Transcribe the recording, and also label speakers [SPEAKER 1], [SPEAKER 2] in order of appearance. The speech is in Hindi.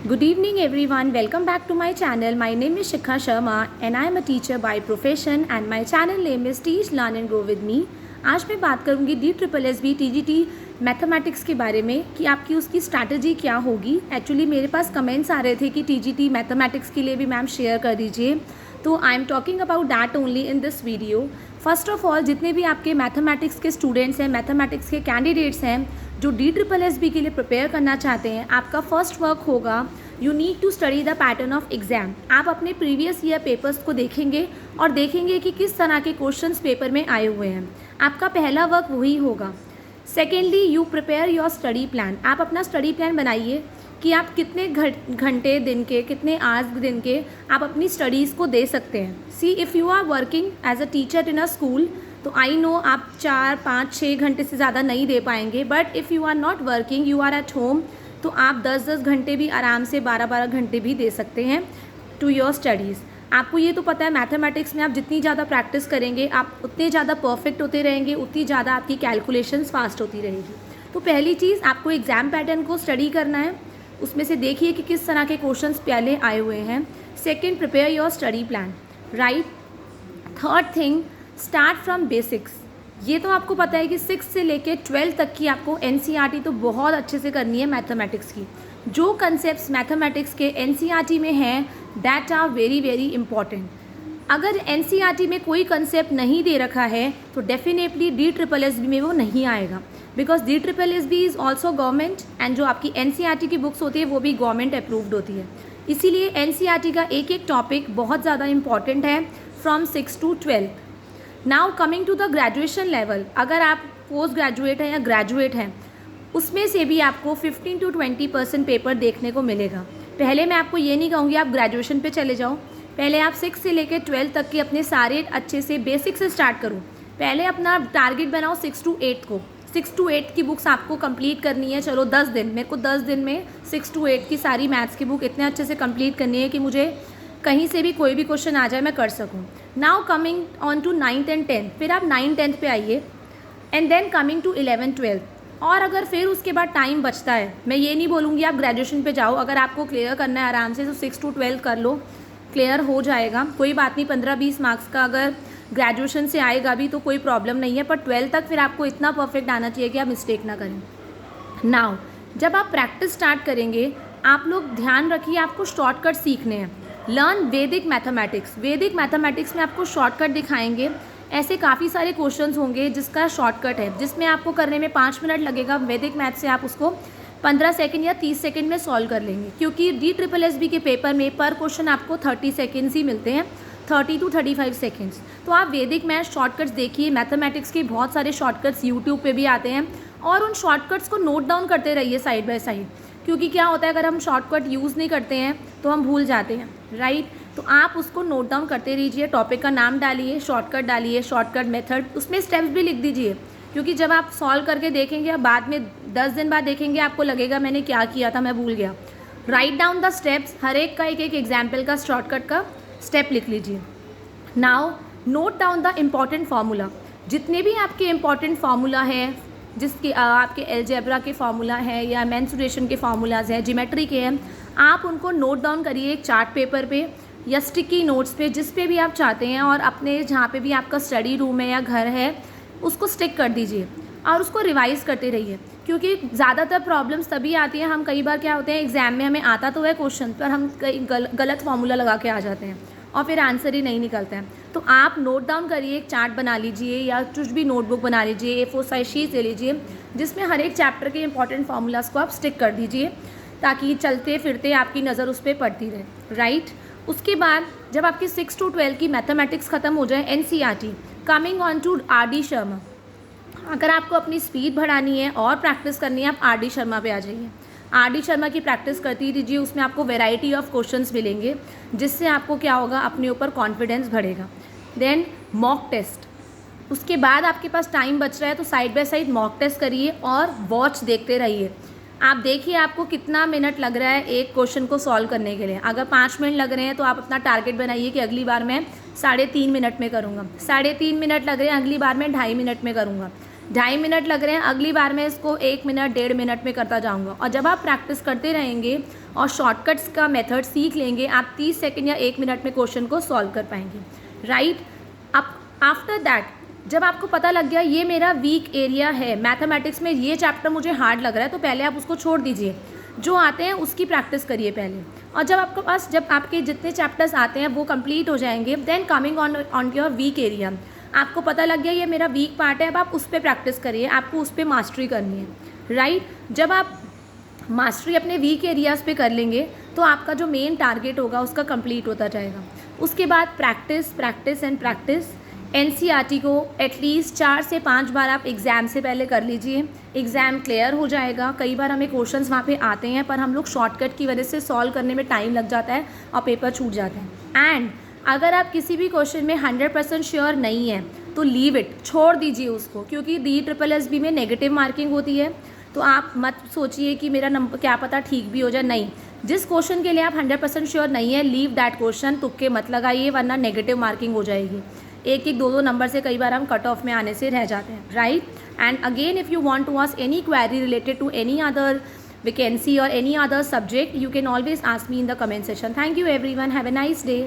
[SPEAKER 1] Good evening everyone, welcome back to my channel. My name is Shikha Sharma and I am a teacher by profession and my channel name is Teach Learn and Grow with me. आज मैं बात करूँगी DSSB TGT मैथमेटिक्स के बारे में कि आपकी उसकी स्ट्रैटेजी क्या होगी। एक्चुअली मेरे पास कमेंट्स आ रहे थे कि TGT मैथमेटिक्स के लिए भी मैम शेयर कर दीजिए, तो I am talking about that only in this video. First of all, जितने भी आपके मैथमेटिक्स के स्टूडेंट्स हैं, मैथमेटिक्स के कैंडिडेट्स हैं जो DSSB के लिए प्रिपेयर करना चाहते हैं, आपका फर्स्ट वर्क होगा you need to study the pattern of exam. आप अपने प्रीवियस ईयर पेपर्स को देखेंगे और देखेंगे कि किस तरह के क्वेश्चंस पेपर में आए हुए हैं। आपका पहला वर्क वही होगा। Secondly, you prepare your study plan. आप अपना स्टडी प्लान बनाइए कि आप कितने घंटे दिन के, कितने आवर्स दिन के आप अपनी स्टडीज़ को दे सकते हैं। See, if you are working as a teacher in a school, तो आई नो आप 4, 5, 6 घंटे से ज़्यादा नहीं दे पाएंगे, but if you are not working, you are at home, तो आप 10-10 घंटे भी आराम से 12-12 घंटे भी दे सकते हैं टू योर स्टडीज़। आपको ये तो पता है मैथमेटिक्स में आप जितनी ज़्यादा प्रैक्टिस करेंगे आप उतने ज़्यादा परफेक्ट होते रहेंगे, उतनी ज़्यादा आपकी कैलकुलेशंस फास्ट होती रहेगी। तो पहली चीज़, आपको एग्ज़ाम पैटर्न को स्टडी करना है, उसमें से देखिए कि किस तरह के क्वेश्चंस पहले आए हुए हैं। Second, prepare your study plan, right. Third thing, start from basics. ये तो आपको पता है कि 6 से लेके 12 तक की आपको NCERT तो बहुत अच्छे से करनी है मैथमेटिक्स की। जो कंसेप्ट्स मैथमेटिक्स के NCERT में हैं that are very very important. अगर NCERT में कोई कंसेप्ट नहीं दे रखा है तो डेफिनेटली DSSB में वो नहीं आएगा, because DSSB is also government and जो आपकी NCERT की बुक्स होती है वो भी गवर्नमेंट अप्रूव्ड होती है। इसीलिए NCERT का एक एक टॉपिक बहुत ज़्यादा इंपॉर्टेंट है from 6 to 12। Now coming to the graduation level, अगर आप पोस्ट ग्रेजुएट हैं या ग्रेजुएट हैं, उसमें से भी आपको 15 to 20% पेपर देखने को मिलेगा। पहले मैं आपको ये नहीं कहूँगी आप ग्रेजुएशन पे चले जाओ, पहले आप 6 से लेकर 12 तक के अपने सारे अच्छे से बेसिक से स्टार्ट करो। पहले अपना टारगेट बनाओ 6 to 8 को। 6 to 8 की बुक्स आपको कंप्लीट करनी है। चलो 10 दिन, मेरे को 10 दिन में 6 to 8 की सारी मैथ्स की बुक इतने अच्छे से कंप्लीट करनी है कि मुझे कहीं से भी कोई भी क्वेश्चन आ जाए मैं कर सकूं। Now coming on to 9th and 10th, फिर आप 9th 10th पे आइए and then coming to 11th 12th। और अगर फिर उसके बाद टाइम बचता है, मैं ये नहीं बोलूँगी आप ग्रेजुएशन पे जाओ, अगर आपको क्लियर करना है आराम से तो 6 to 12 कर लो, क्लियर हो जाएगा, कोई बात नहीं। 15-20 मार्क्स का अगर ग्रेजुएशन से आएगा भी तो कोई प्रॉब्लम नहीं है, पर 12 तक फिर आपको इतना परफेक्ट आना चाहिए कि आप मिस्टेक ना करें। नाउ जब आप प्रैक्टिस स्टार्ट करेंगे, आप लोग ध्यान रखिए आपको शॉर्टकट सीखने हैं। लर्न वैदिक मैथमेटिक्स। वैदिक मैथमेटिक्स में आपको शॉर्टकट दिखाएंगे। ऐसे काफ़ी सारे क्वेश्चंस होंगे जिसका शॉर्टकट है, जिसमें आपको करने में 5 मिनट लगेगा। वैदिक मैथ से आप उसको 15 सेकंड या 30 सेकंड में सॉल्व कर लेंगे, क्योंकि DSSB के पेपर में पर क्वेश्चन आपको 30 सेकेंड्स ही मिलते हैं, 30 to 35 सेकेंड्स। तो आप वैदिक मैथ शॉर्टकट्स देखिए। मैथमेटिक्स के बहुत सारे शॉर्टकट्स यूट्यूब पे भी आते हैं और उन शॉर्टकट्स को नोट डाउन करते रहिए साइड बाय साइड, क्योंकि क्या होता है अगर हम शॉर्टकट यूज़ नहीं करते हैं तो हम भूल जाते हैं, राइट। तो आप उसको नोट डाउन करते रहिए, टॉपिक का नाम डालिए, शॉर्टकट मेथड, उसमें स्टेप्स भी लिख दीजिए, क्योंकि जब आप सॉल्व करके देखेंगे आप बाद में 10 दिन बाद देखेंगे आपको लगेगा मैंने क्या किया था, मैं भूल गया। राइट डाउन द स्टेप्स, हर एक का एक एग्जाम्पल का शॉर्टकट का स्टेप लिख लीजिए। Now note down the important formula. जितने भी आपके इम्पॉर्टेंट फार्मूला है, जिसके आपके अलजेब्रा के फार्मूला है या मेंसुरेशन के फार्मूलाज हैं, ज्योमेट्री के हैं, आप उनको नोट डाउन करिए एक चार्ट पेपर पे या स्टिकी नोट्स पे, जिस पे भी आप चाहते हैं, और अपने जहाँ पे भी आपका स्टडी रूम है या घर है उसको स्टिक कर दीजिए और उसको रिवाइज़ करते रहिए, क्योंकि ज़्यादातर प्रॉब्लम्स तभी आती हैं, हम कई बार क्या होते हैं एग्ज़ाम में हमें आता तो है क्वेश्चन पर हम कई गलत फार्मूला लगा के आ जाते हैं और फिर आंसर ही नहीं निकलता है। तो आप नोट डाउन करिए, एक चार्ट बना लीजिए या कुछ भी नोटबुक बना लीजिए, A4 साइज शीट ले लीजिए, जिसमें हर एक चैप्टर के इंपॉर्टेंट फार्मूलाज को आप स्टिक कर दीजिए, ताकि चलते फिरते आपकी नज़र उस पर पड़ती रहे, राइट। उसके बाद जब आपकी 6 to 12 की मैथमेटिक्स ख़त्म हो जाए, NCERT, coming on to RD Sharma. अगर आपको अपनी स्पीड बढ़ानी है और प्रैक्टिस करनी है, आप RD शर्मा पे आ जाइए। RD शर्मा की प्रैक्टिस करती रहिए, उसमें आपको वैरायटी ऑफ क्वेश्चंस मिलेंगे, जिससे आपको क्या होगा, अपने ऊपर कॉन्फिडेंस बढ़ेगा। देन मॉक टेस्ट, उसके बाद आपके पास टाइम बच रहा है तो side by side mock test करिए और वॉच देखते रहिए। आप देखिए आपको कितना मिनट लग रहा है एक क्वेश्चन को सॉल्व करने के लिए। अगर 5 मिनट लग रहे हैं तो आप अपना टारगेट बनाइए कि अगली बार मैं 3.5 मिनट में करूँगा। 3.5 मिनट लग रहे हैं, अगली बार मैं 2.5 मिनट में करूँगा। 2.5 मिनट लग रहे हैं, अगली बार मैं इसको 1 मिनट 1.5 मिनट में करता जाऊँगा। और जब आप प्रैक्टिस करते रहेंगे और शॉर्टकट्स का मेथड सीख लेंगे, आप 30 सेकंड या 1 मिनट में क्वेश्चन को सॉल्व कर पाएंगे, राइट। अब आफ्टर दैट जब आपको पता लग गया ये मेरा वीक एरिया है, मैथमेटिक्स में ये चैप्टर मुझे हार्ड लग रहा है, तो पहले आप उसको छोड़ दीजिए, जो आते हैं उसकी प्रैक्टिस करिए पहले। और जब आपके पास जब आपके जितने चैप्टर्स आते हैं वो कंप्लीट हो जाएंगे, then coming on your weak area, आपको पता लग गया ये मेरा वीक पार्ट है, अब आप उस पर प्रैक्टिस करिए, आपको उस पर मास्टरी करनी है, राइट। जब आप मास्टरी अपने वीक एरियाज़ पे कर लेंगे तो आपका जो मेन टारगेट होगा उसका कंप्लीट होता जाएगा। उसके बाद practice practice and practice. NCERT को एटलीस्ट 4 से 5 बार आप एग्ज़ाम से पहले कर लीजिए, एग्ज़ाम क्लियर हो जाएगा। कई बार हमें क्वेश्चंस वहाँ पे आते हैं पर हम लोग शॉर्टकट की वजह से सॉल्व करने में टाइम लग जाता है और पेपर छूट जाते हैं। एंड अगर आप किसी भी क्वेश्चन में 100% श्योर नहीं है तो लीव इट, छोड़ दीजिए उसको, क्योंकि DSSB में नेगेटिव मार्किंग होती है। तो आप मत सोचिए कि मेरा नंबर क्या पता ठीक भी हो जाए, नहीं। जिस क्वेश्चन के लिए आप 100% श्योर नहीं है, लीव दैट क्वेश्चन, तुक्के मत लगाइए वरना नेगेटिव मार्किंग हो जाएगी। एक एक 2 नंबर से कई बार हम कट ऑफ में आने से रह जाते हैं, right. And again if you want to ask any query related to any other vacancy or any other subject, you can always ask me in the comment section. Thank you everyone, have a nice day.